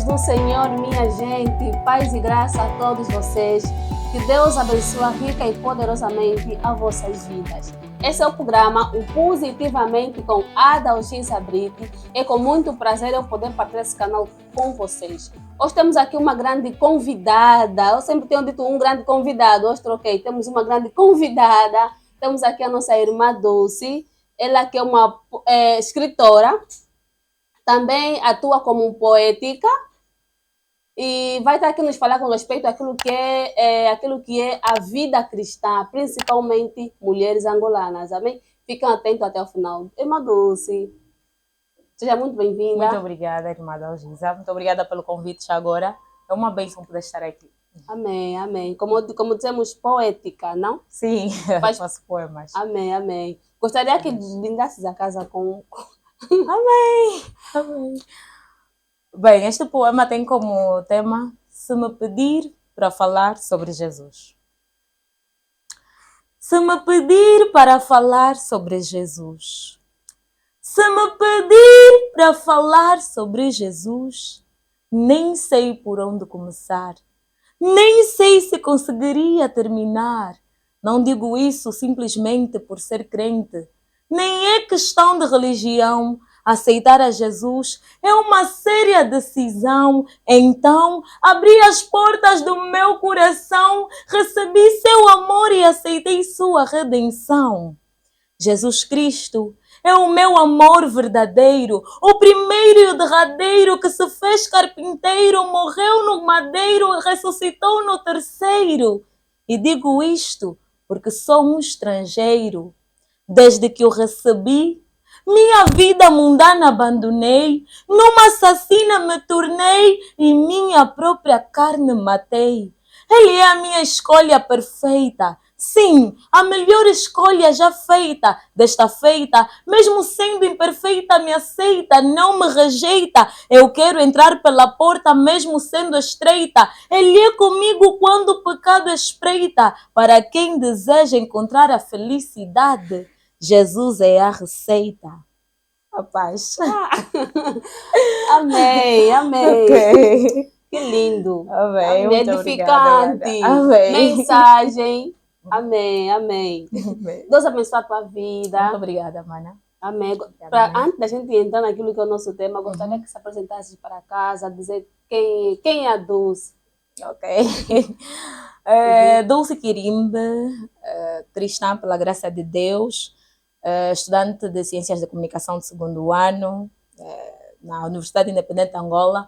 Paz do Senhor, minha gente, paz e graça a todos vocês. Que Deus abençoe rica e poderosamente as vossas vidas. Esse é o programa O Positivamente com Adalgisa Brito. É com muito prazer eu poder partilhar esse canal com vocês. Hoje temos aqui uma grande convidada. Eu sempre tenho dito um grande convidado, hoje troquei. Temos uma grande convidada. Temos aqui a nossa irmã Dulce. Ela que é uma escritora. Também atua como poética e vai estar aqui nos falar com respeito àquilo que é a vida cristã, principalmente mulheres angolanas, amém? Fiquem atentos até o final. Irmã Dulce, seja muito bem-vinda. Muito obrigada, irmã Dalgisa. Muito obrigada pelo convite já agora. É uma bênção poder estar aqui. Amém, amém. Como dizemos, poética, não? Sim, faço poemas. Amém, amém. Gostaria que brindasses a casa com... Amém, amém. Bem, este poema tem como tema Se me pedir para falar sobre Jesus. Se me pedir para falar sobre Jesus. Se me pedir para falar sobre Jesus, nem sei por onde começar. Nem sei se conseguiria terminar. Não digo isso simplesmente por ser crente. Nem é questão de religião. Aceitar a Jesus é uma séria decisão. Então, abri as portas do meu coração, recebi seu amor e aceitei sua redenção. Jesus Cristo é o meu amor verdadeiro, o primeiro e o derradeiro que se fez carpinteiro, morreu no madeiro e ressuscitou no terceiro. E digo isto porque sou um estrangeiro. Desde que o recebi, minha vida mundana abandonei, numa assassina me tornei e minha própria carne matei. Ele é a minha escolha perfeita. Sim, a melhor escolha já feita. Desta feita, mesmo sendo imperfeita, me aceita, não me rejeita. Eu quero entrar pela porta, mesmo sendo estreita. Ele é comigo quando o pecado espreita. Para quem deseja encontrar a felicidade, Jesus é a receita. A paz. Amém, amém. Ok. Que lindo. Amém, Amém. muito Edificante. obrigada. Amém. Mensagem. Amém, amém. Amém. Deus abençoe a tua vida. Muito obrigada, mana. Amém. Amém. Antes da gente entrar naquilo que é o nosso tema, gostaria que se apresentasse para casa, dizer quem é a Dulce. Ok. Dulce Quirimbe, cristã pela graça de Deus, estudante de Ciências de Comunicação de segundo ano, na Universidade Independente de Angola.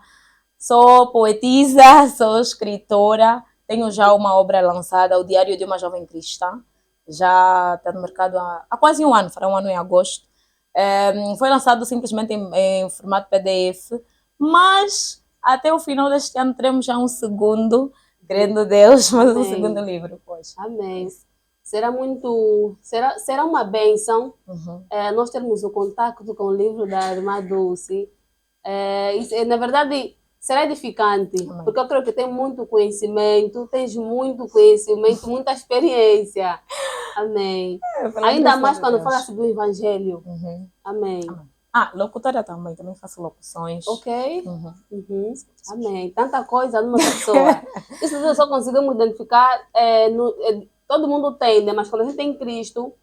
Sou poetisa, sou escritora, tenho já uma obra lançada, O Diário de uma Jovem Cristã. Já está no mercado há quase um ano, fará um ano em agosto. Foi lançado simplesmente em formato PDF, mas até o final deste ano teremos já um segundo, querendo Deus, mas um segundo livro. Pois. Amém. Será uma bênção nós termos o contato com o livro da irmã Dulce. Na verdade, será edificante, porque eu creio que tem muito conhecimento, tens muito conhecimento, muita experiência. Amém. Ainda mais quando fala sobre o Evangelho. Amém. Locutora também faço locuções. Ok. Amém. Tanta coisa numa pessoa. Isso nós só conseguimos identificar, todo mundo tem, né? Mas quando a gente tem Cristo,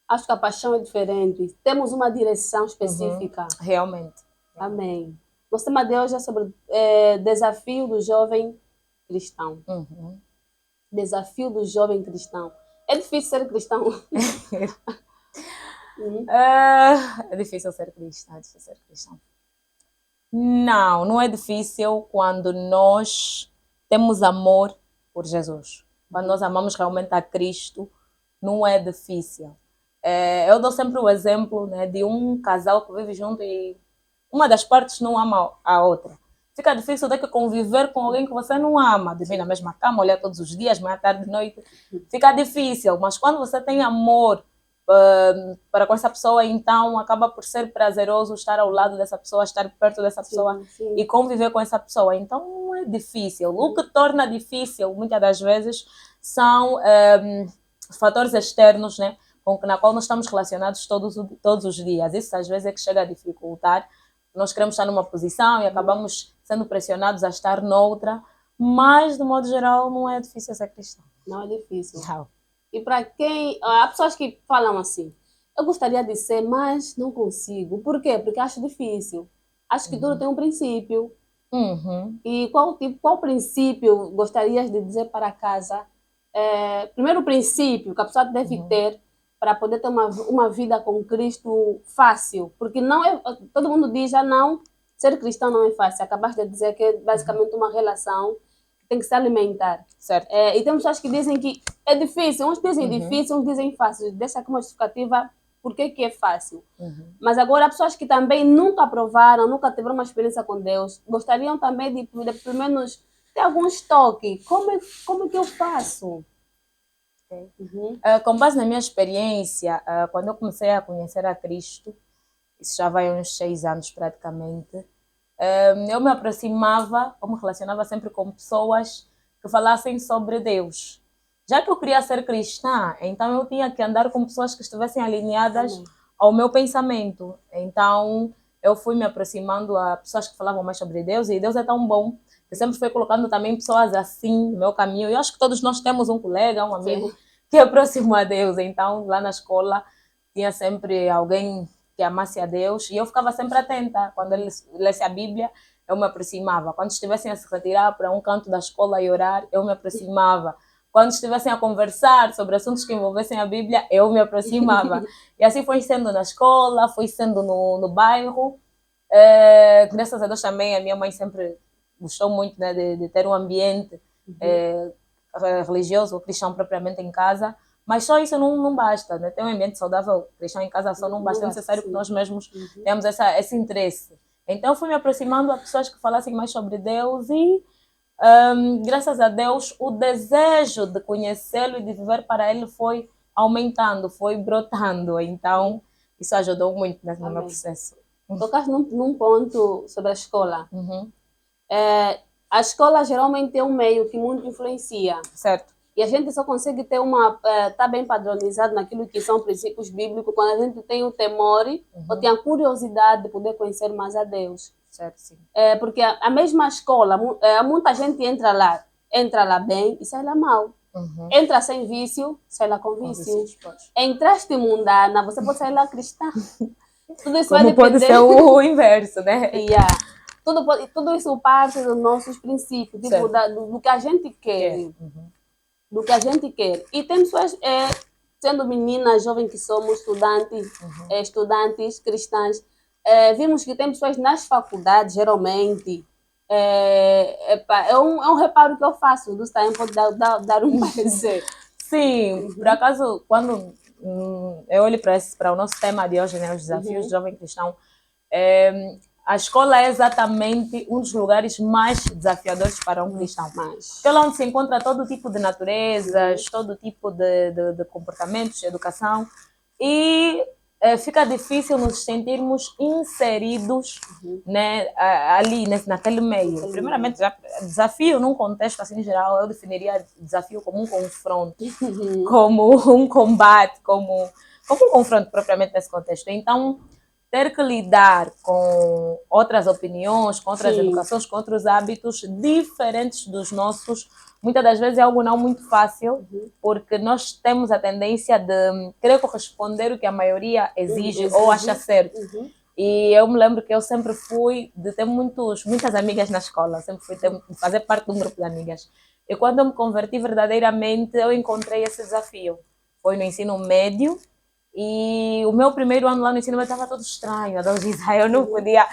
acho que a paixão é diferente. Temos uma direção específica. Realmente. Amém. Nosso tema de hoje é sobre desafio do jovem cristão. Desafio do jovem cristão. É difícil ser cristão? É difícil ser cristão. Não é difícil quando nós temos amor por Jesus. Quando nós amamos realmente a Cristo, não é difícil. Eu dou sempre o exemplo, né, de um casal que vive junto e uma das partes não ama a outra. Fica difícil ter que conviver com alguém que você não ama, dormir na mesma cama, olhar todos os dias, manhã, tarde, noite. Fica difícil, mas quando você tem amor para com essa pessoa, então acaba por ser prazeroso estar ao lado dessa pessoa, estar perto dessa pessoa e conviver com essa pessoa. Então não é difícil. O que torna difícil, muitas das vezes, são fatores externos, né, na qual nós estamos relacionados todos os dias. Isso às vezes é que chega a dificultar. Nós queremos estar numa posição e acabamos sendo pressionados a estar noutra, mas, de modo geral, não é difícil ser cristão. Não é difícil. Não. E para quem... Há pessoas que falam assim, eu gostaria de ser, mas não consigo. Por quê? Porque acho difícil. Acho que tudo tem um princípio. Uhum. E qual princípio gostarias de dizer para casa? Primeiro princípio que a pessoa deve ter para poder ter uma vida com Cristo fácil. Porque não é, todo mundo diz, não, ser cristão não é fácil. Acabaste de dizer que é basicamente uma relação que tem que se alimentar. Certo. E tem pessoas que dizem que é difícil. Uns dizem difícil, uns dizem fácil. Deixa aqui uma justificativa por que é fácil. Mas agora, pessoas que também nunca provaram, nunca tiveram uma experiência com Deus, gostariam também de pelo menos ter algum estoque. Como é que eu faço? Okay. Com base na minha experiência, quando eu comecei a conhecer a Cristo, isso já vai uns 6 anos praticamente, eu me aproximava, ou me relacionava sempre com pessoas que falassem sobre Deus. Já que eu queria ser cristã, então eu tinha que andar com pessoas que estivessem alinhadas ao meu pensamento. Então eu fui me aproximando a pessoas que falavam mais sobre Deus, e Deus é tão bom que sempre foi colocando também pessoas assim no meu caminho. Eu acho que todos nós temos um colega, um amigo que é próximo a Deus. Então lá na escola tinha sempre alguém que amasse a Deus, e eu ficava sempre atenta. Quando ele lesse a Bíblia, eu me aproximava. Quando estivessem a se retirar para um canto da escola e orar, eu me aproximava. Quando estivessem a conversar sobre assuntos que envolvessem a Bíblia, eu me aproximava. E assim foi sendo na escola, foi sendo no bairro. Graças a Deus também a minha mãe sempre gostou muito, né, de ter um ambiente religioso ou cristão propriamente em casa. Mas só isso não basta, né? Ter um ambiente saudável cristão em casa só não basta. É necessário que nós mesmos tenhamos esse interesse. Então, fui me aproximando a pessoas que falassem mais sobre Deus e, graças a Deus, o desejo de conhecê-lo e de viver para ele foi aumentando, foi brotando. Então, isso ajudou muito no meu processo. Tocaste num ponto sobre a escola. A escola geralmente é um meio que muito influencia. Certo. E a gente só consegue ter tá bem padronizado naquilo que são princípios bíblicos quando a gente tem o temor ou tem a curiosidade de poder conhecer mais a Deus. Certo, sim. Porque a mesma escola, muita gente entra lá bem e sai lá mal. Entra sem vício, sai lá com vício. Entraste mundana, você pode sair lá cristã. Tudo isso como pode ser o inverso, né? Tudo isso parte dos nossos princípios, tipo, do que a gente quer. Do que a gente quer. E tem pessoas, sendo meninas, jovens que somos, estudantes cristãs, vimos que tem pessoas nas faculdades, geralmente. É um reparo que eu faço do tempo de dar um parecer. Sim, por acaso, quando eu olho para o nosso tema de hoje, né, os desafios do jovem cristão, a escola é exatamente um dos lugares mais desafiadores para um cristão. Porque é lá onde se encontra todo tipo de naturezas, todo tipo de comportamentos, de educação. E fica difícil nos sentirmos inseridos, né, ali, naquele meio. Primeiramente, desafio num contexto assim geral, eu definiria desafio como um confronto, como um combate, como um confronto propriamente nesse contexto. Então, ter que lidar com outras opiniões, com outras educações, com outros hábitos diferentes dos nossos, muitas das vezes é algo não muito fácil, porque nós temos a tendência de querer corresponder o que a maioria exige ou acha certo. E eu me lembro que eu sempre fui de ter muitas amigas na escola, sempre fui de fazer parte de um grupo de amigas. E quando eu me converti verdadeiramente, eu encontrei esse desafio. Foi no ensino médio. E o meu primeiro ano lá no ensino médio estava todo estranho, eu não podia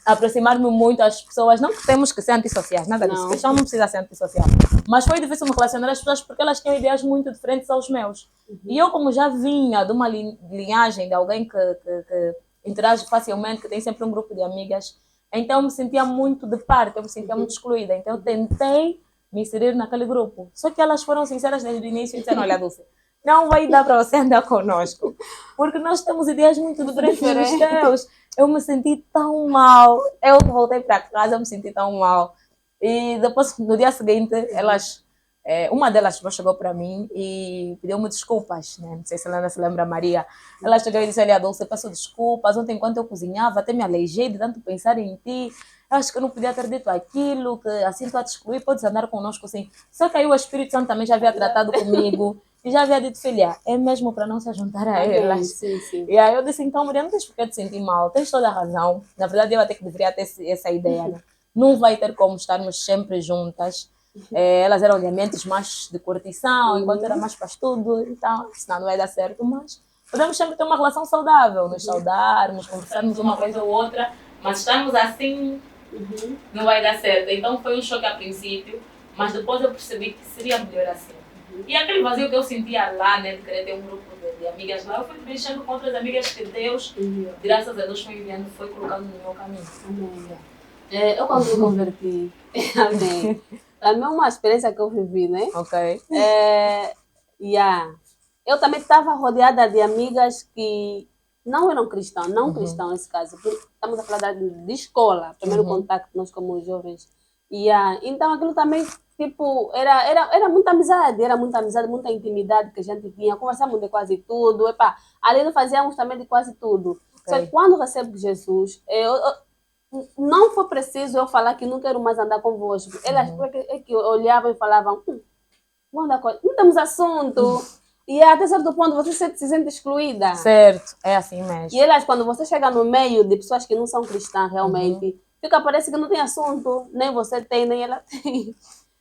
aproximar-me muito às pessoas. Não que temos que ser antissociais, nada disso, cristão não precisa ser antissocial. Mas foi difícil me relacionar às pessoas porque elas tinham ideias muito diferentes aos meus. E eu, como já vinha de uma linhagem de alguém que interage facilmente, que tem sempre um grupo de amigas, então eu me sentia muito de parte, eu me sentia muito excluída. Então eu tentei me inserir naquele grupo. Só que elas foram sinceras desde o início e disseram: olha, Dulce, não vai dar para você andar conosco, porque nós temos ideias muito diferentes dos teus. Eu me senti tão mal. Eu voltei para casa, eu me senti tão mal. E depois, no dia seguinte, uma delas chegou para mim e pediu-me desculpas, né? Não sei se ela ainda se lembra, Maria. Ela chegou e disse: olha, Dulce, peço desculpas. Ontem, enquanto eu cozinhava, até me aleijei de tanto pensar em ti. acho que eu não podia ter dito aquilo, que assim estou a te excluir, podes andar conosco assim. Só que aí o Espírito Santo também já havia tratado comigo e já havia dito, filha, é mesmo para não se juntar a Amém. elas. Sim, sim. E aí eu disse, então, Maria, não tens por que te sentir mal, tens toda a razão. Na verdade, eu até que deveria ter essa ideia, né? Não vai ter como estarmos sempre juntas. Elas eram de ambientes mais de curtição, enquanto era mais para estudo, então, senão não vai dar certo, mas podemos sempre ter uma relação saudável, nos saudarmos, conversarmos uma coisa ou outra, mas estarmos assim, não vai dar certo. Então foi um choque a princípio, mas depois eu percebi que seria melhor assim. E aquele vazio que eu sentia lá, né, de querer ter um grupo de amigas lá, eu fui preenchendo com outras amigas que Deus, graças a Deus, foi enviando, foi colocando no meu caminho. Amém. Eu quando me converti, amém. Também é uma experiência que eu vivi, né? Ok. Eu também estava rodeada de amigas que não eram cristãs, não cristãs nesse caso, porque estamos a falar de escola, primeiro contato nós como jovens. Então aquilo também, tipo, era muita amizade, muita intimidade que a gente tinha, conversávamos de quase tudo, ali nós fazíamos também de quase tudo. Só que quando recebo Jesus, não foi preciso eu falar que não quero mais andar convosco. Elas é que olhavam e falavam, vamos andar com... não temos assunto. E até certo ponto você se sente excluída. Certo, é assim mesmo. E elas, quando você chega no meio de pessoas que não são cristãs realmente, parece que não tem assunto, nem você tem, nem ela tem.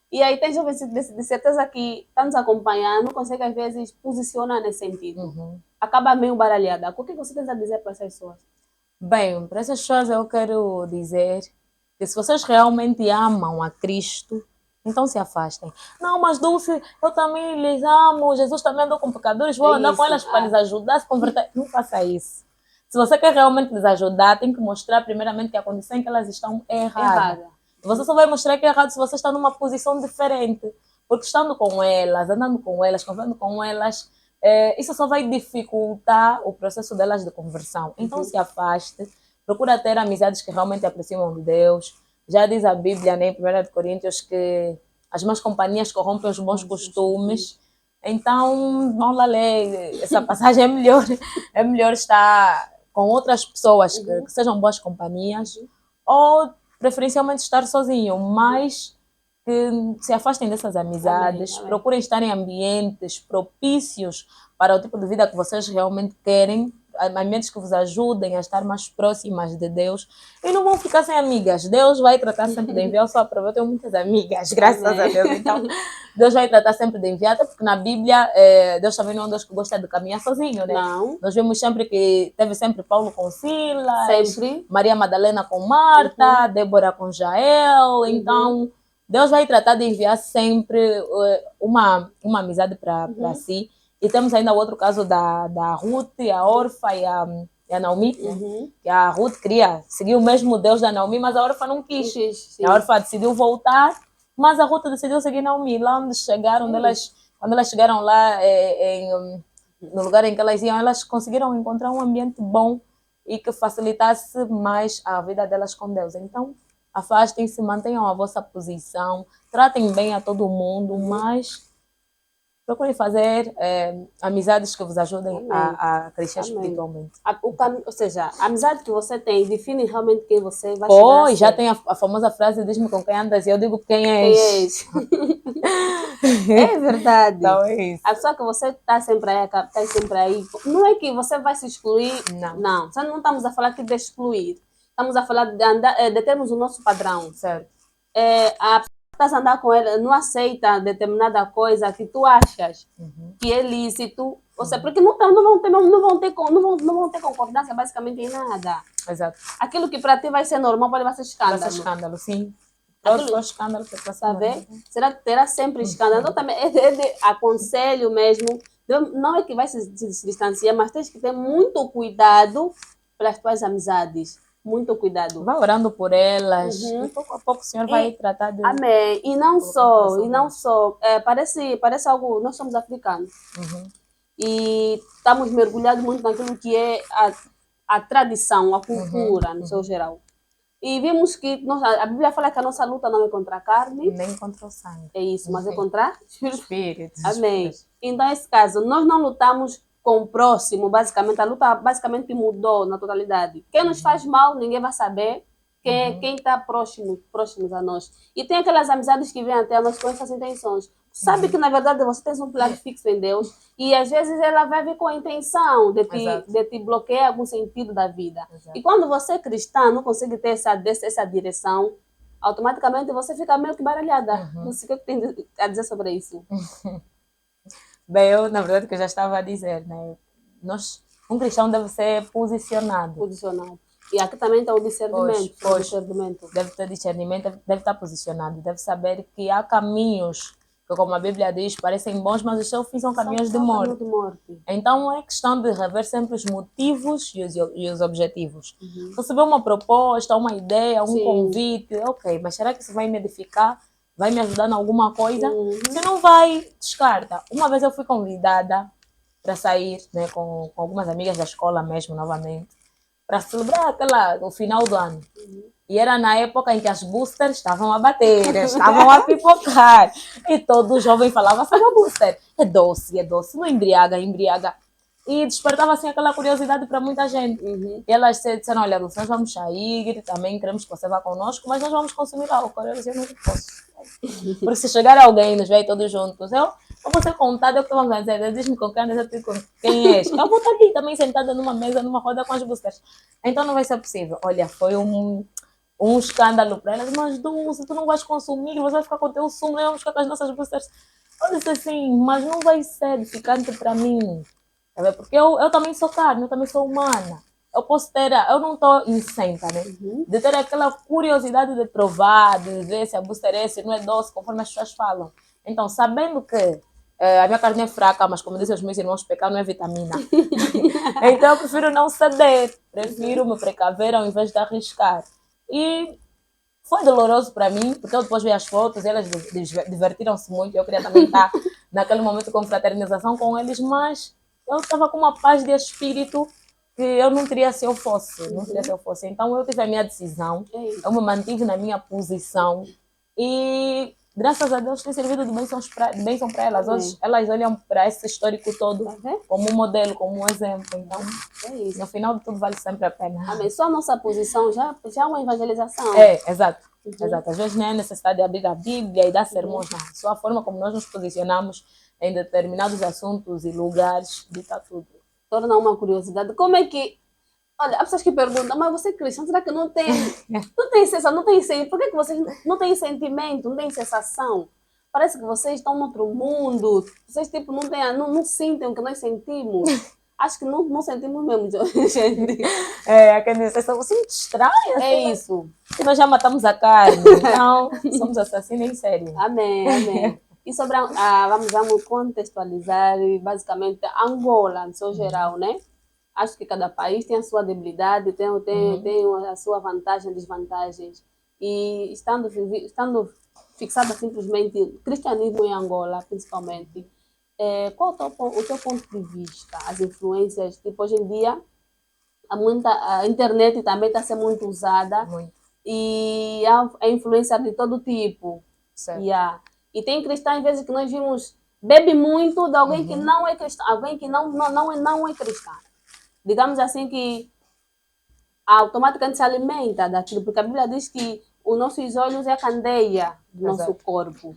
E aí tem jovens de certeza que estão nos acompanhando, não consegue às vezes posicionar nesse sentido. Acaba meio baralhada. O que você tem a dizer para essas pessoas? Bem, para essas pessoas eu quero dizer que se vocês realmente amam a Cristo, então se afastem. Não, mas Dulce, eu também lhes amo, Jesus também andou com pecadores, vou andar com elas para lhes ajudar a se converter. Não faça isso. Se você quer realmente lhes ajudar, tem que mostrar primeiramente que a condição em que elas estão é errada. Você só vai mostrar que é errado se você está numa posição diferente. Porque estando com elas, andando com elas, convivendo com elas, isso só vai dificultar o processo delas de conversão. Então se afaste, procura ter amizades que realmente aproximam de Deus. Já diz a Bíblia, né, em 1 Coríntios, que as más companhias corrompem os bons costumes. Então, vamos lá ler essa passagem, é melhor estar com outras pessoas que sejam boas companhias, ou preferencialmente estar sozinho, mas que se afastem dessas amizades, Amém. Procurem estar em ambientes propícios para o tipo de vida que vocês realmente querem, ambientes que vos ajudem a estar mais próximas de Deus, e não vão ficar sem amigas. Deus vai tratar sempre de enviar, eu só eu tenho muitas amigas, graças a Deus, então Deus vai tratar sempre de enviar, até porque na Bíblia Deus também não é um Deus que gosta de caminhar sozinho, né? Não. Nós vemos sempre que teve sempre Paulo com Silas, Sempre. Maria Madalena com Marta, Débora com Jael, então Deus vai tratar de enviar sempre uma amizade para si. E temos ainda o outro caso da Ruth, a Orfa e a Naomi, né? Que a Ruth queria seguir o mesmo Deus da Naomi, mas a Orfa não quis. Sim. A Orfa decidiu voltar, mas a Ruth decidiu seguir Naomi. Lá onde chegaram, quando elas chegaram lá no lugar em que elas iam, elas conseguiram encontrar um ambiente bom e que facilitasse mais a vida delas com Deus. Então, afastem-se, mantenham a vossa posição, tratem bem a todo mundo, mas procurem fazer amizades que vos ajudem a crescer espiritualmente. Ou seja, a amizade que você tem define realmente quem você vai Pois, já tem a famosa frase, diz-me com quem andas e eu digo quem és. É verdade. Então é isso. A pessoa que você está sempre aí, não é que você vai se excluir, não. Só não estamos a falar aqui de excluir. Estamos a falar de termos o nosso padrão. Certo. A pessoa que estás a andar com ela não aceita determinada coisa que tu achas que é lícito. Ou seja, porque não vão ter concordância basicamente em nada. Exato. Aquilo que para ti vai ser normal pode ser escândalo. Vai ser escândalo, sim. Aquilo, escândalo que você sabe? Será que terá sempre escândalo? Então também aconselho mesmo. Não é que vai se distanciar, mas tens que ter muito cuidado pelas tuas amizades. Muito cuidado. Vá orando por elas. E pouco a pouco o Senhor vai tratar de... Amém. E não só. Parece algo... Nós somos africanos. E estamos mergulhados muito naquilo que é a tradição, a cultura, no seu geral. E vimos que a Bíblia fala que a nossa luta não é contra a carne. Nem contra o sangue. É isso, mas é contra espíritos. Amém. Então, nesse caso, nós não lutamos com o próximo, basicamente. A luta basicamente mudou na totalidade. Quem nos faz mal, ninguém vai saber. quem está próximos a nós. E tem aquelas amizades que vêm até nós com essas intenções. Sabe que, na verdade, você tem um plano fixo em Deus e, às vezes, ela vai vir com a intenção de te bloquear algum sentido da vida. Exato. E quando você é cristã, não consegue ter essa direção, automaticamente você fica meio que baralhada. Não sei o que tem a dizer sobre isso. Bem, eu, na verdade, que eu já estava a dizer, né? Um cristão deve ser posicionado. E aqui também está o discernimento. Deve ter discernimento, deve estar posicionado, deve saber que há caminhos que, como a Bíblia diz, parecem bons, mas os seus fins são caminhos de morte. Então é questão de rever sempre os motivos e os objetivos. Receber uma proposta, uma ideia, um convite, ok, mas será que isso vai me edificar? Vai me ajudar em alguma coisa? Se não vai, descarta. Uma vez eu fui convidada para sair, né, com algumas amigas da escola mesmo, novamente, para celebrar o final do ano. E era na época em que as boosters estavam a bater, estavam a pipocar. E todo jovem falava, sabe a booster? É doce, não embriaga. E despertava assim aquela curiosidade para muita gente. E elas disseram, olha, nós vamos sair, também queremos que você vá conosco, mas nós vamos consumir álcool. Eu disse, eu não posso. Porque se chegar alguém, nos veio todos juntos, eu vou ser contada, é o que vamos dizer, diz-me com quem és, quem és. Eu vou estar aqui também sentada numa mesa, numa roda com as boosters. Então não vai ser possível. Olha, foi um escândalo para elas, mas Dulce, tu não vais consumir, você vai ficar com o teu sumo, vamos ficar com as nossas boosters. Eu disse assim, mas não vai ser edificante para mim, porque eu também sou carne, eu também sou humana. Eu não estou isenta, né? De ter aquela curiosidade de provar, de ver se a booster é se não é doce, conforme as pessoas falam. Então, sabendo que a minha carne é fraca, mas como dizem os meus irmãos, pecar não é vitamina. Então, eu prefiro não ceder, prefiro me precaver ao invés de arriscar. E foi doloroso para mim, porque eu depois vi as fotos, elas divertiram-se muito, eu queria também estar naquele momento de confraternização com eles, mas eu estava com uma paz de espírito que eu não teria se eu fosse, Então eu tive a minha decisão, eu me mantive na minha posição e graças a Deus tem servido de bênção para elas. Hoje elas olham para esse histórico todo como um modelo, como um exemplo. Então, no final de tudo vale sempre a pena. Amém. Só a nossa posição já é uma evangelização. Exato. Às vezes não é necessidade de abrir a Bíblia e dar sermões, não. Só a forma como nós nos posicionamos em determinados assuntos e lugares dita tudo. Torna uma curiosidade. Como é que... Olha, há pessoas que perguntam, mas você é cristão, será que não tem sensação, por que vocês não têm sentimento, não têm sensação? Parece que vocês estão em outro mundo, vocês tipo não sentem o que nós sentimos. Acho que não sentimos mesmo, gente. Aquele vocês são assim muito estranhos. É isso. E nós já matamos a carne, então somos assassinos em série. Amém. E sobre vamos contextualizar basicamente Angola, no seu geral, né? Acho que cada país tem a sua debilidade, tem a sua vantagem e desvantagens. E estando fixada simplesmente cristianismo em Angola, principalmente, qual o teu ponto de vista? As influências, tipo, hoje em dia, a internet também está sendo muito usada. Muito. E a influência de todo tipo. Certo. E tem cristãos, às vezes, que nós vimos, bebe muito de alguém que não é cristão, alguém que não é cristão. Digamos assim que automaticamente se alimenta daquilo, porque a Bíblia diz que os nossos olhos é a candeia do nosso corpo.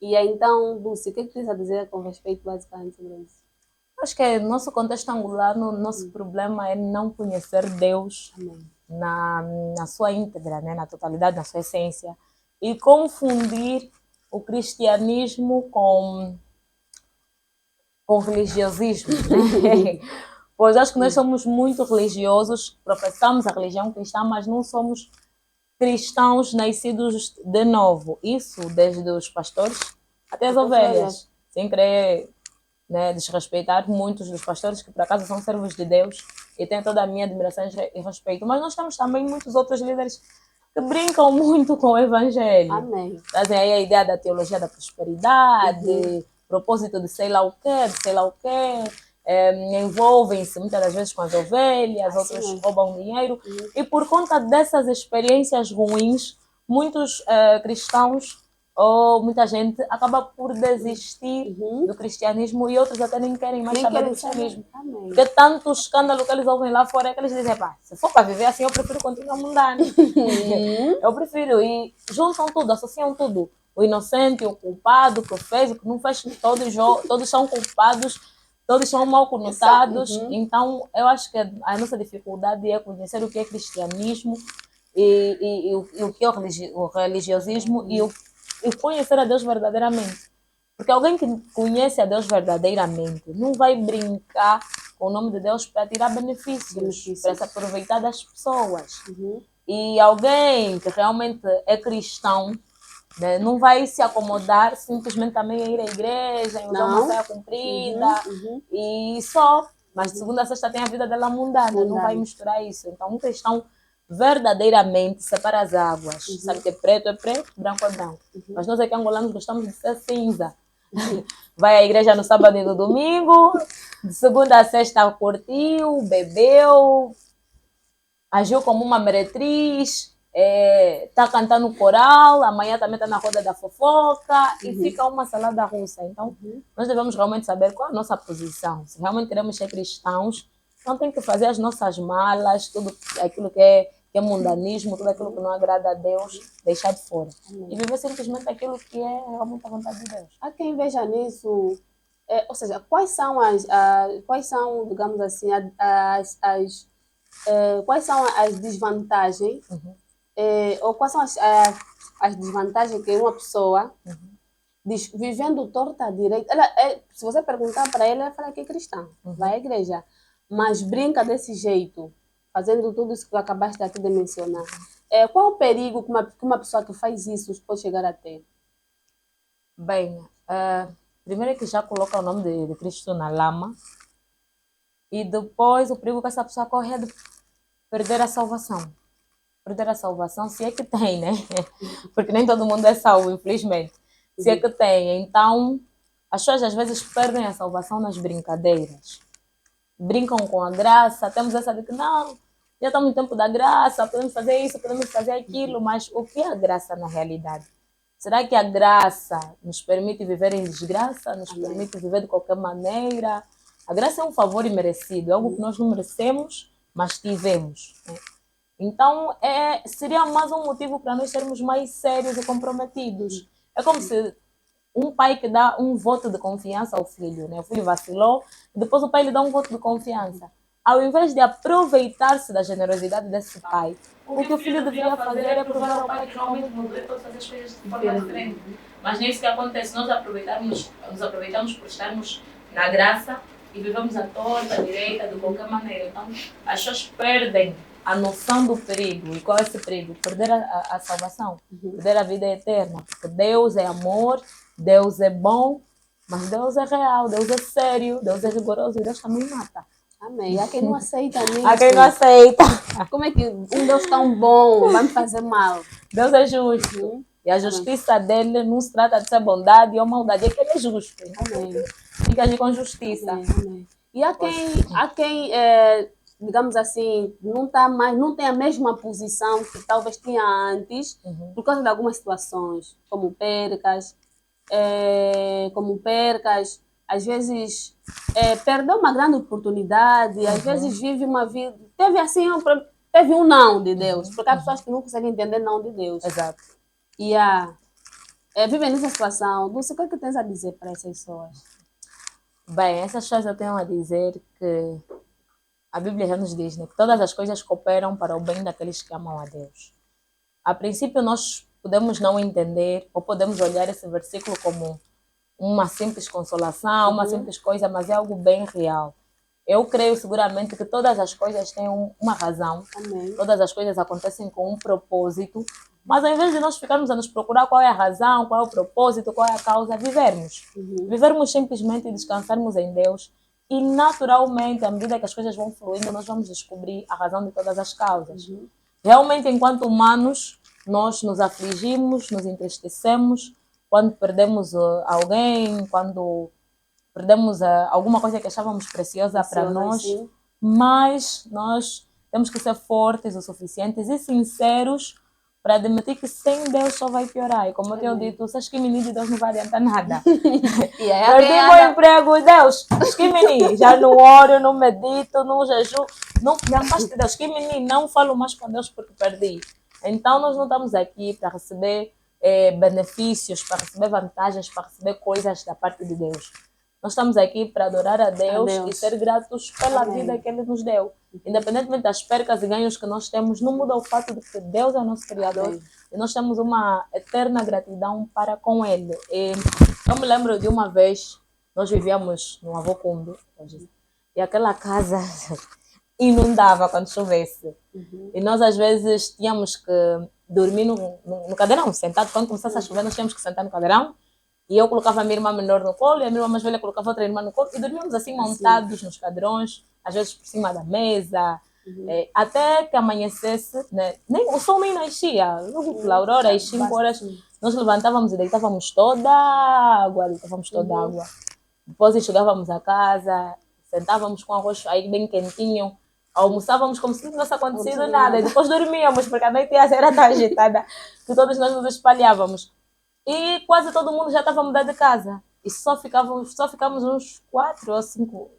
E aí, então, Dulce, o que tens a dizer com respeito basicamente sobre isso? Acho que no nosso contexto angolano, nosso problema é não conhecer Deus na sua íntegra, né? Na totalidade, na sua essência. E confundir o cristianismo com religiosismo, né? Pois acho que nós somos muito religiosos, professamos a religião cristã, mas não somos cristãos nascidos de novo. Isso desde os pastores até as ovelhas. Sem querer, né, desrespeitar muitos dos pastores que por acaso são servos de Deus e têm toda a minha admiração e respeito. Mas nós temos também muitos outros líderes que brincam muito com o evangelho. Amém. Trazem aí a ideia da teologia da prosperidade, propósito de sei lá o quê, envolvem-se muitas das vezes com as ovelhas, outros roubam dinheiro. E por conta dessas experiências ruins, muitos cristãos ou muita gente acaba por desistir do cristianismo e outros até nem querem mais saber do cristianismo. Porque tanto escândalo que eles ouvem lá fora é que eles dizem, pá, se for para viver assim, eu prefiro continuar mundano. Eu prefiro, e juntam tudo, associam tudo. O inocente, o culpado, o que fez, o que não fez, todos são culpados, todos são mal conotados. Então, eu acho que a nossa dificuldade é conhecer o que é cristianismo e o que é o religiosismo e conhecer a Deus verdadeiramente. Porque alguém que conhece a Deus verdadeiramente não vai brincar com o nome de Deus para tirar benefícios, para se aproveitar das pessoas. E alguém que realmente é cristão, né, não vai se acomodar simplesmente também a ir à igreja, usar uma saia comprida e só. Mas de segunda a sexta tem a vida dela mundana, não vai misturar isso. Então, um cristão verdadeiramente separa as águas. Sabe que é preto, branco é branco. Mas nós aqui angolanos gostamos de ser cinza. Vai à igreja no sábado e no domingo, de segunda a sexta curtiu, bebeu, agiu como uma meretriz, tá cantando coral, amanhã também está na roda da fofoca e fica uma salada russa. Então, nós devemos realmente saber qual é a nossa posição. Se realmente queremos ser cristãos, então tem que fazer as nossas malas, tudo aquilo que é mundanismo, tudo aquilo que não agrada a Deus, deixar de fora. E viver simplesmente aquilo que é realmente a vontade de Deus. Há quem veja nisso, ou seja, quais são, digamos assim, quais são as desvantagens, ou quais são as desvantagens que uma pessoa vivendo torta à direita. Se você perguntar para ela, ela fala que é cristã, vai à igreja, mas brinca desse jeito, fazendo tudo isso que acabaste aqui de mencionar. Qual o perigo que uma pessoa que faz isso pode chegar a ter? Bem, primeiro é que já coloca o nome de Cristo na lama. E depois o perigo que essa pessoa corre é de perder a salvação. Perder a salvação, se é que tem, né? Porque nem todo mundo é salvo, infelizmente. Se é que tem. Então, as pessoas às vezes perdem a salvação nas brincadeiras. Brincam com a graça. Temos essa de que não, já estamos no tempo da graça, podemos fazer isso, podemos fazer aquilo. Mas o que é a graça na realidade? Será que a graça nos permite viver em desgraça? Nos permite viver de qualquer maneira? A graça é um favor imerecido, é algo que nós não merecemos, mas tivemos. Né? Então, seria mais um motivo para nós sermos mais sérios e comprometidos. É como se um pai que dá um voto de confiança ao filho, né? O filho vacilou, e depois o pai lhe dá um voto de confiança. Ao invés de aproveitar-se da generosidade desse pai, o que o filho deveria fazer é provar ao pai que realmente mudou e pode fazer as coisas de forma diferente. Mas nem isso que acontece, nós nos aproveitamos por estarmos na graça e vivemos a torta, a direita, de qualquer maneira. Então, as pessoas perdem a noção do perigo. E qual é esse perigo? Perder a salvação, perder a vida eterna. Porque Deus é amor, Deus é bom, mas Deus é real, Deus é sério, Deus é rigoroso e Deus também mata. Amém. Há quem não aceita nisso. Há quem não aceita. Como é que um Deus tão bom vai me fazer mal? Deus é justo. E a justiça dele não se trata de ser bondade ou maldade, é que ele é justo. Amém. Tem que agir com justiça. Amém. E há quem digamos assim, não tem a mesma posição que talvez tinha antes, por causa de algumas situações, como percas, às vezes perdeu uma grande oportunidade, às vezes vive uma vida, teve um não de Deus, porque há pessoas que não conseguem entender não de Deus. Exato. E vivem nessa situação. Dulce, o que é que tens a dizer para essas pessoas? Bem, essas pessoas eu tenho a dizer que a Bíblia já nos diz, né, que todas as coisas cooperam para o bem daqueles que amam a Deus. A princípio nós podemos não entender ou podemos olhar esse versículo como uma simples consolação, uma simples coisa, mas é algo bem real. Eu creio seguramente que todas as coisas têm uma razão. Amém. Todas as coisas acontecem com um propósito, mas ao invés de nós ficarmos a nos procurar qual é a razão, qual é o propósito, qual é a causa, vivermos simplesmente e descansarmos em Deus. E naturalmente, à medida que as coisas vão fluindo, nós vamos descobrir a razão de todas as causas. Realmente, enquanto humanos, nós nos afligimos, nos entristecemos quando perdemos alguém, quando perdemos alguma coisa que achávamos preciosa para nós. Sim. Mas nós temos que ser fortes o suficientes e sinceros para admitir que sem Deus só vai piorar. E como eu tenho dito, se esquimini de Deus não vai adiantar nada. E aí Perdi meu emprego e Deus, esquimini, já não oro, não medito, não jejum, não me afasto de Deus. Esquimini, não falo mais com Deus porque perdi. Então nós não estamos aqui para receber benefícios, para receber vantagens, para receber coisas da parte de Deus. Nós estamos aqui para adorar a Deus e ser gratos pela vida que Ele nos deu. Independentemente das percas e ganhos que nós temos, não muda o fato de que Deus é o nosso Criador e nós temos uma eterna gratidão para com Ele. E eu me lembro de uma vez, nós vivíamos no Avô Cumbo, e aquela casa inundava quando chovesse. E nós às vezes tínhamos que dormir no cadeirão, sentado. Quando começasse a chover, nós tínhamos que sentar no cadeirão. E eu colocava a minha irmã menor no colo e a minha irmã mais velha colocava outra irmã no colo. E dormíamos assim, montados nos cadeirões, às vezes por cima da mesa. Até que amanhecesse, né? O sol nem nascia. Logo pela aurora, às 5 horas, nós levantávamos e deitávamos toda a água. Depois chegávamos a casa, sentávamos com o arroz aí bem quentinho. Almoçávamos como se não tivesse acontecido nada. E depois dormíamos, porque a noite era tão agitada que todos nós nos espalhávamos. E quase todo mundo já estava a mudar de casa. E só ficamos uns 4 ou 5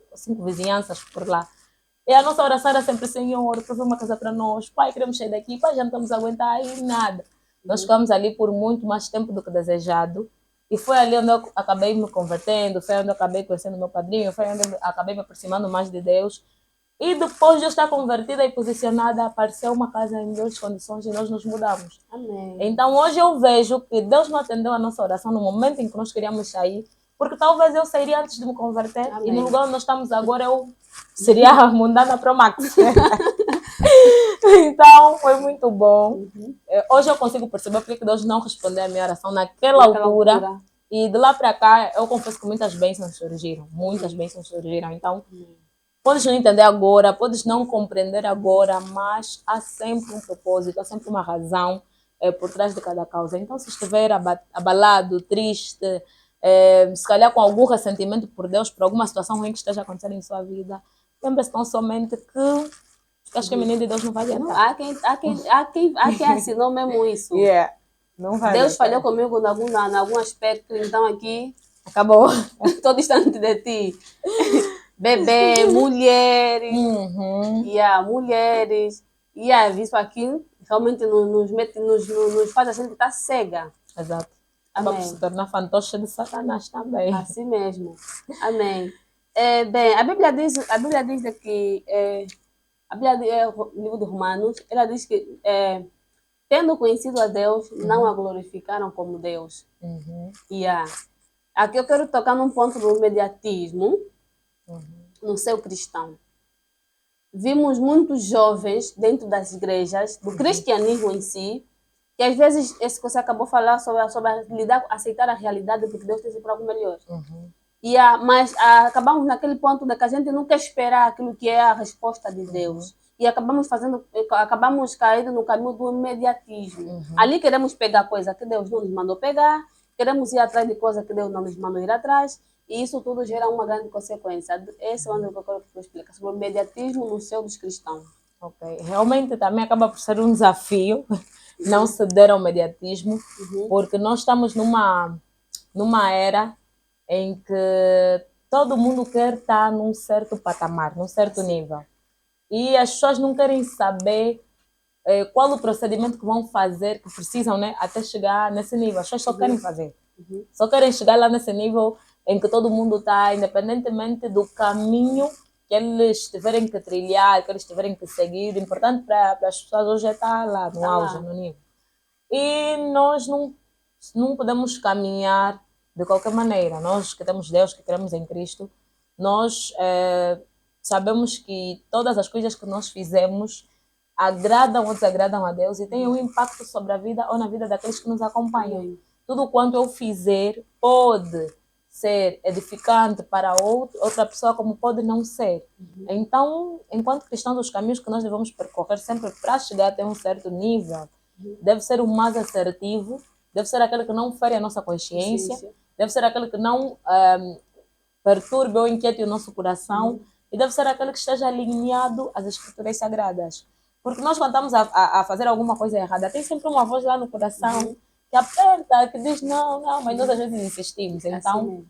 vizinhanças por lá. E a nossa oração era sempre: Senhor, prova uma casa para nós. Pai, queremos sair daqui. Pai, já não estamos a aguentar aí nada. Nós ficamos ali por muito mais tempo do que desejado. E foi ali onde eu acabei me convertendo, foi onde eu acabei conhecendo meu padrinho, foi onde eu acabei me aproximando mais de Deus. E depois de eu estar convertida e posicionada, apareceu uma casa em boas condições e nós nos mudamos. Amém. Então hoje eu vejo que Deus não atendeu a nossa oração no momento em que nós queríamos sair, porque talvez eu sairia antes de me converter. Amém. E no lugar onde nós estamos agora eu seria mundana pro Max. Então foi muito bom. Hoje eu consigo perceber porque Deus não respondeu a minha oração naquela altura. E de lá para cá eu confesso que muitas bênçãos surgiram. Então podes não entender agora, podes não compreender agora, mas há sempre um propósito, há sempre uma razão por trás de cada causa. Então, se estiver abalado, triste, se calhar com algum ressentimento por Deus, por alguma situação ruim que esteja acontecendo em sua vida, lembre-se tão somente que acho que a menina de Deus não vai adiantar. Há quem assinou mesmo isso. Não vai Deus falhou comigo em algum aspecto, então aqui acabou. Estou distante de ti. Bebê, mulheres, mulheres, isso aqui realmente nos faz a gente estar cega. Exato. Vamos se tornar fantoche de Satanás também. Assim mesmo. Amém. Bem, a Bíblia diz que o livro de Romanos, ela diz que tendo conhecido a Deus, não a glorificaram como Deus. Aqui eu quero tocar num ponto do imediatismo. No seu cristão. Vimos muitos jovens dentro das igrejas, do cristianismo em si, que às vezes, esse que você acabou de falar sobre aceitar a realidade, porque Deus tem sempre algo melhor. Mas acabamos naquele ponto de que a gente não quer esperar aquilo que é a resposta de Deus. E acabamos caindo no caminho do imediatismo. Ali queremos pegar coisa que Deus não nos mandou pegar, queremos ir atrás de coisa que Deus não nos mandou ir atrás. E isso tudo gera uma grande consequência. Esse é o que eu quero que você explique sobre o imediatismo no seio dos cristãos. Realmente também acaba por ser um desafio não ceder ao imediatismo, porque nós estamos numa era em que todo mundo quer estar num certo patamar, num certo nível. E as pessoas não querem saber qual o procedimento que vão fazer, que precisam, né, até chegar nesse nível. As pessoas só querem fazer. Só querem chegar lá nesse nível em que todo mundo está, independentemente do caminho que eles tiverem que trilhar, que eles tiverem que seguir. O importante para as pessoas hoje é estar lá no auge, no nível. E nós não podemos caminhar de qualquer maneira. Nós que temos Deus, que cremos em Cristo, nós sabemos que todas as coisas que nós fizemos agradam ou desagradam a Deus e têm um impacto sobre a vida ou na vida daqueles que nos acompanham. Tudo quanto eu fizer pode ser edificante para outra pessoa, como pode não ser. Então, enquanto cristãos, os caminhos que nós devemos percorrer sempre para chegar até um certo nível deve ser o mais assertivo, deve ser aquele que não fere a nossa consciência, deve ser aquele que não perturbe ou inquiete o nosso coração e deve ser aquele que esteja alinhado às Escrituras Sagradas. Porque nós, quando estamos a fazer alguma coisa errada, tem sempre uma voz lá no coração que aperta, que diz não, não, mas nós às vezes insistimos. Então, Assim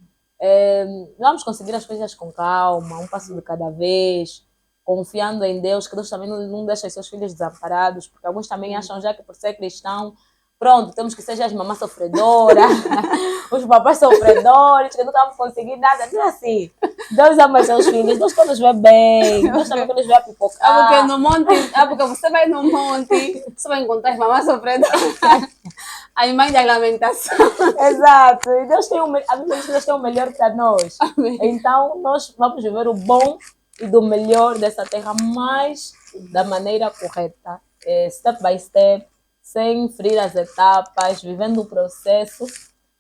vamos conseguir as coisas com calma, um passo de cada vez, confiando em Deus, que Deus também não deixa os seus filhos desamparados, porque alguns também acham já que por ser cristão, pronto, temos que ser as mamães sofredoras, os papais sofredores, que não vamos conseguir nada. Não é assim. Deus ama os seus filhos, Deus quer nos vê bem, Deus também quer nos ver a é pipocar. porque no monte, é porque você vai no monte, você vai encontrar as mamães sofredoras, as mães da lamentação. Exato. E Deus tem a Bíblia diz que Deus tem o melhor para nós. Amém. Então, nós vamos viver o bom e do melhor dessa terra, mas da maneira correta, step by step, sem ferir as etapas, vivendo o processo,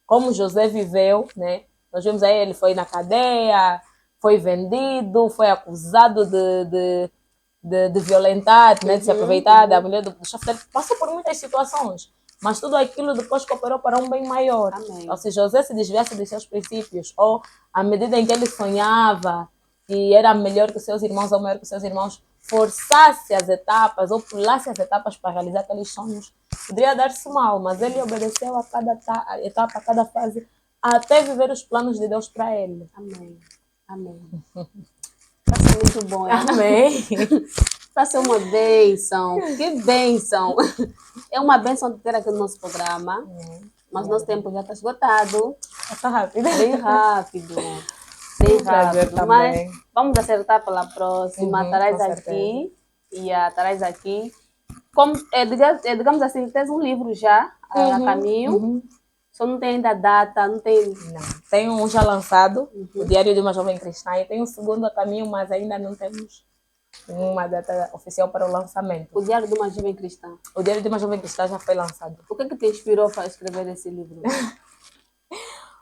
como José viveu, né? Nós vimos aí, ele foi na cadeia, foi vendido, foi acusado de violentar, né? De se aproveitar da mulher do chefe, passou por muitas situações. Mas tudo aquilo depois cooperou para um bem maior. Amém. Ou se José se desviasse dos seus princípios, ou à medida em que ele sonhava que era melhor que seus irmãos ou maior que seus irmãos, forçasse as etapas ou pulasse as etapas para realizar aqueles sonhos, poderia dar-se mal, mas ele obedeceu a cada etapa, a cada fase, até viver os planos de Deus para ele. Amém. Amém. Vai ser muito bom. Amém. Vai ser uma bênção. Que bênção. É uma bênção de ter aqui no nosso programa. Mas nosso tempo já está esgotado. Está rápido. Bem rápido. Bem rápido. Mas vamos acertar pela próxima. Estarás aqui. E estarás aqui. Como, digamos assim, tens um livro já a caminho. Só não tem ainda data, não tem... Não. Tem um já lançado, o Diário de uma Jovem Cristã, e tem um segundo a caminho, mas ainda não temos uma data oficial para o lançamento. O Diário de uma Jovem Cristã. O Diário de uma Jovem Cristã já foi lançado. O que te inspirou para escrever esse livro?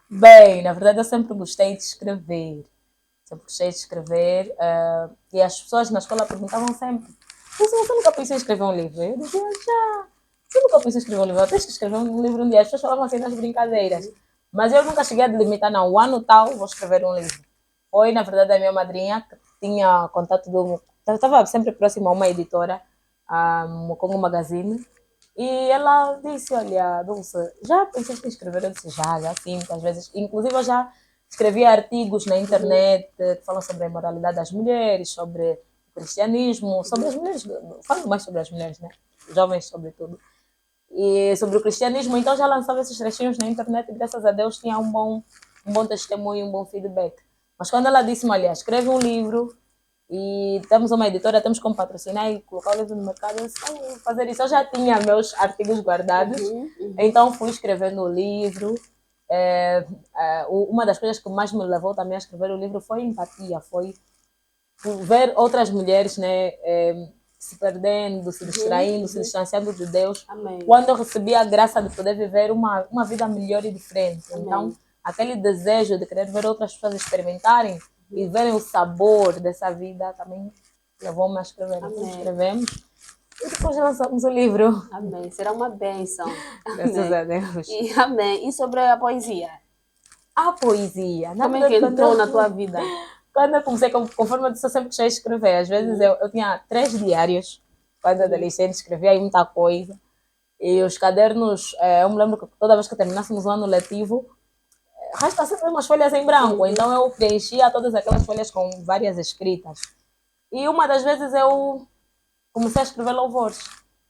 Bem, na verdade eu sempre gostei de escrever. Sempre gostei de escrever. E as pessoas na escola perguntavam sempre: você nunca pensou em escrever um livro? Eu dizia: já. Eu nunca pensei em escrever um livro. Eu tenho que escrever um livro um dia. As pessoas falavam assim nas brincadeiras. Mas eu nunca cheguei a delimitar, não. O ano tal, vou escrever um livro. Foi, na verdade, a minha madrinha que tinha contato do... Eu estava sempre próxima a uma editora, a Mocongo Magazine. E ela disse: olha, Dulce, já pensaste em escrever? Eu disse: já sim, muitas vezes. Inclusive, eu já escrevi artigos na internet que falam sobre a imoralidade das mulheres, sobre o cristianismo, sobre as mulheres. Falo mais sobre as mulheres, né? Jovens, sobretudo. E sobre o cristianismo, então já lançava esses trechinhos na internet e graças a Deus tinha um bom testemunho, um bom feedback. Mas quando ela disse-me: olha, escreve um livro e temos uma editora, temos como patrocinar e colocar o livro no mercado, eu disse: vou fazer isso. Eu já tinha meus artigos guardados, então fui escrevendo o livro. Uma das coisas que mais me levou também a escrever o livro foi empatia, foi ver outras mulheres, né, se perdendo, se distraindo, se distanciando de Deus. Amém. Quando eu recebi a graça de poder viver uma vida melhor e diferente. Amém. Então, aquele desejo de querer ver outras pessoas experimentarem e verem o sabor dessa vida também levou-me a escrever. Então, escrevemos e depois lançamos o livro. Amém. Será uma bênção. Graças a Deus. Amém. E sobre a poesia? A poesia. Como é que entrou na tua vida? Quando eu comecei, conforme eu disse, eu sempre gostei de escrever. Às vezes eu tinha 3 diários. Quando adolescente, escrevia aí muita coisa. E os cadernos, eu me lembro que toda vez que terminássemos o ano letivo, resta sempre umas folhas em branco. Então eu preenchia todas aquelas folhas com várias escritas. E uma das vezes eu comecei a escrever louvores.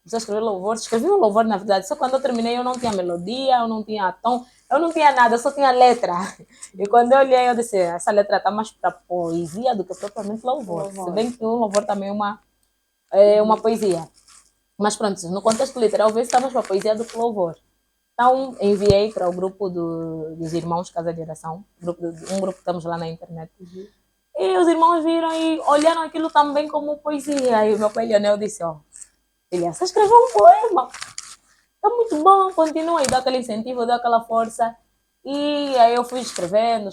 Escrevi um louvor, na verdade. Só quando eu terminei eu não tinha melodia, eu não tinha tom, eu não tinha nada, eu só tinha letra. E quando eu olhei, eu disse: essa letra está mais para poesia do que propriamente louvor. Se bem que o louvor também é uma poesia. Mas pronto, no contexto literal, vê se está mais para poesia do que louvor. Então enviei para o grupo dos irmãos Casa de Oração, um grupo que estamos lá na internet. E os irmãos viram e olharam aquilo também como poesia. E o meu pai Leonel disse: filha, você escreveu um poema, está muito bom, continua. E dá aquele incentivo, dá aquela força. E aí eu fui escrevendo.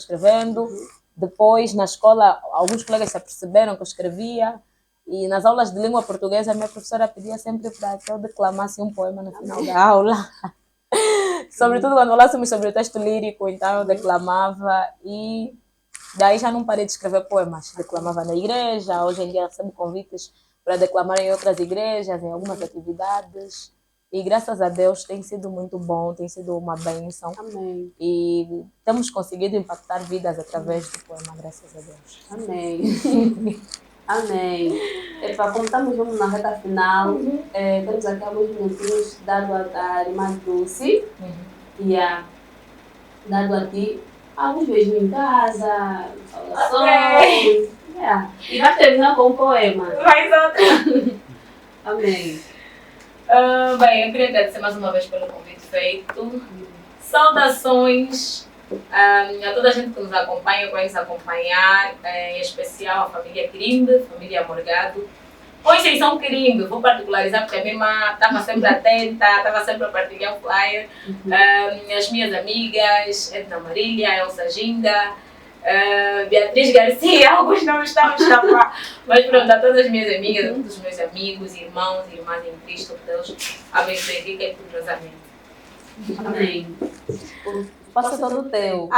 Depois, na escola, alguns colegas se aperceberam que eu escrevia. E nas aulas de língua portuguesa, a minha professora pedia sempre para que eu declamasse um poema no final da aula. Sobretudo quando falássemos sobre o texto lírico, então eu declamava. E daí já não parei de escrever poemas. Declamava na igreja. Hoje em dia recebo convites para declamar em outras igrejas, em algumas atividades. E graças a Deus tem sido muito bom, tem sido uma bênção. Amém. E temos conseguido impactar vidas através do poema, graças a Deus. Amém. Amém. Como estamos na reta final, temos aqui alguns minutinhos dado a irmã Dulce e dado a ti alguns beijos em casa, saudações. E vai terminar com um poema. Mais outra. Amém. Bem, eu queria agradecer mais uma vez pelo convite feito. Saudações a toda a gente que nos acompanha, que vai nos acompanhar, em especial a família Quirimbe, família Morgado. Com exceção Quirimbe, vou particularizar porque a minha irmã estava sempre atenta, estava sempre a partilhar o flyer. As minhas amigas, Edna Marília, Elsa Ginda, Beatriz Garcia, alguns não estão a escapar. Mas pronto, a todas as minhas amigas, a todos os meus amigos, irmãos e irmãs em Cristo, que Deus abençoe rica e poderosamente. Amém. Passa todo o teu.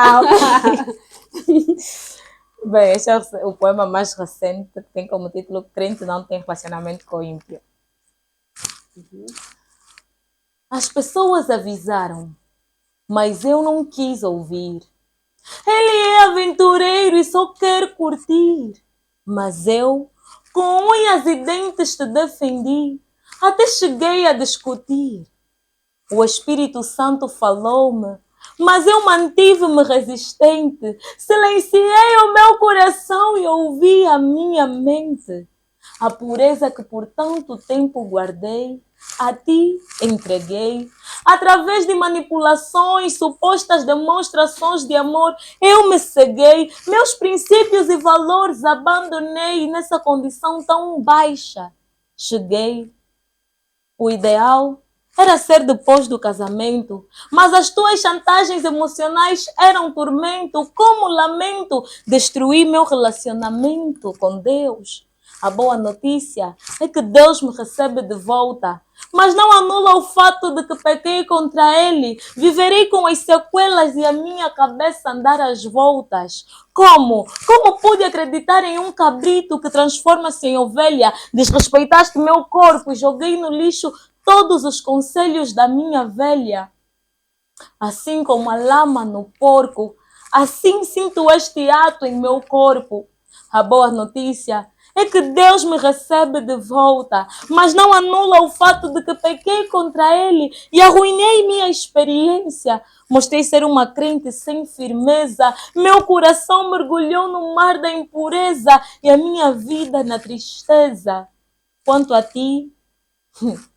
Bem, este é o poema mais recente, que tem como título Crente não tem relacionamento com o ímpio. As pessoas avisaram, mas eu não quis ouvir. Ele é aventureiro e só quer curtir. Mas eu, com unhas e dentes, te defendi. Até cheguei a discutir. O Espírito Santo falou-me, mas eu mantive-me resistente. Silenciei o meu coração e ouvi a minha mente. A pureza que por tanto tempo guardei, a ti entreguei. Através de manipulações, supostas demonstrações de amor, eu me ceguei. Meus princípios e valores abandonei e nessa condição tão baixa cheguei. O ideal era ser depois do casamento, mas as tuas chantagens emocionais eram tormento. Como lamento destruir meu relacionamento com Deus. A boa notícia é que Deus me recebe de volta, mas não anula o fato de que pequei contra Ele. Viverei com as sequelas e a minha cabeça andar às voltas. Como? Como pude acreditar em um cabrito que transforma-se em ovelha? Desrespeitaste meu corpo e joguei no lixo todos os conselhos da minha velha. Assim como a lama no porco, assim sinto este ato em meu corpo. A boa notícia é que Deus me recebe de volta, mas não anula o fato de que pequei contra Ele e arruinei minha experiência. Mostrei ser uma crente sem firmeza, meu coração mergulhou no mar da impureza e a minha vida na tristeza. Quanto a ti,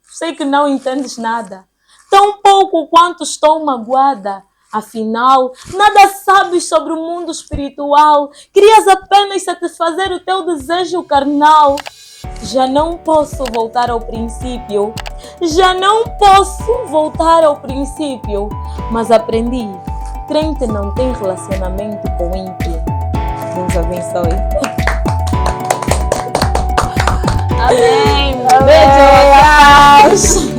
sei que não entendes nada, tão pouco quanto estou magoada. Afinal, nada sabes sobre o mundo espiritual. Querias apenas satisfazer o teu desejo carnal. Já não posso voltar ao princípio. Já não posso voltar ao princípio. Mas aprendi. Crente não tem relacionamento com ímpio. Deus abençoe. Amém. Beijo.